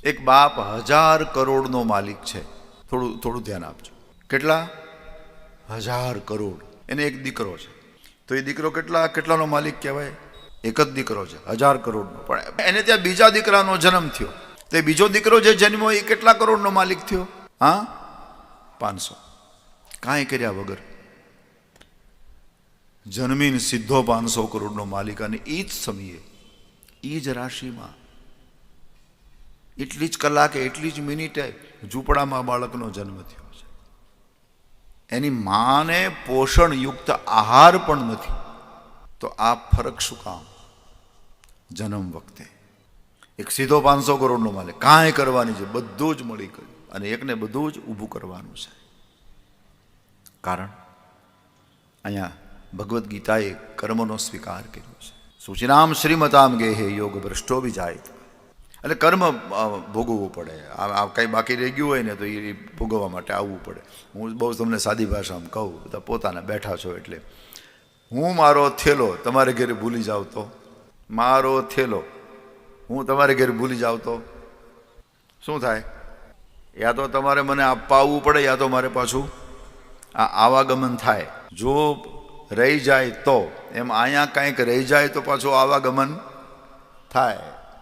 એક બાપ 1000 કરોડનો માલિક છે. થોડું ધ્યાન આપજો. કેટલા? 1000 કરોડ. એને એક દીકરો છે. તો એ દીકરો કેટલાનો માલિક કહેવાય? એક જ દીકરો છે, 1000 કરોડનો. પણ એને ત્યાં બીજા દીકરાનો જન્મ થયો. તે બીજો દીકરો જે જન્મ્યો એ કેટલા કરોડનો માલિક થયો? હા, 500. કાંઈ કર્યા વગર જન્મીને સીધો 500 કરોડનો માલિક. અને એ જ સમયે એ જ રાશિમાં એટલી જ કલાકે એટલી જ મિનિટે ઝૂંપડામાં બાળકનો જન્મ થયો છે. એની માને પોષણયુક્ત આહાર પણ નથી. તો આ ફરક શું કામ? જન્મ વખતે એક સીધો 500 કરોડનો માલિક, કાંઈ કરવાની છે, બધું જ મળી ગયું. અને એકને બધું જ ઊભું કરવાનું છે. કારણ અહીંયા ભગવદ્ ગીતાએ કર્મનો સ્વીકાર કર્યો છે. સૂચિનામ શ્રીમતામ ગેહે યોગ ભ્રષ્ટો વિજાય. એટલે કર્મ ભોગવવું પડે. આ કંઈ બાકી રહી ગયું હોય ને તો એ ભોગવવા માટે આવવું પડે. હું બહુ તમને સાદી ભાષામાં કહું, બધા પોતાના બેઠા છો એટલે હું મારો થેલો તમારે ઘરે ભૂલી જાઉં તો, મારો થેલો હું તમારે ઘરે ભૂલી જાઉં તો શું થાય? યા તો તમારે મને આપવું પડે, યા તો મારે પાછું આ આવાગમન થાય. જો રહી જાય તો એમ અહીંયા કંઈક રહી જાય તો પાછું આવાગમન થાય.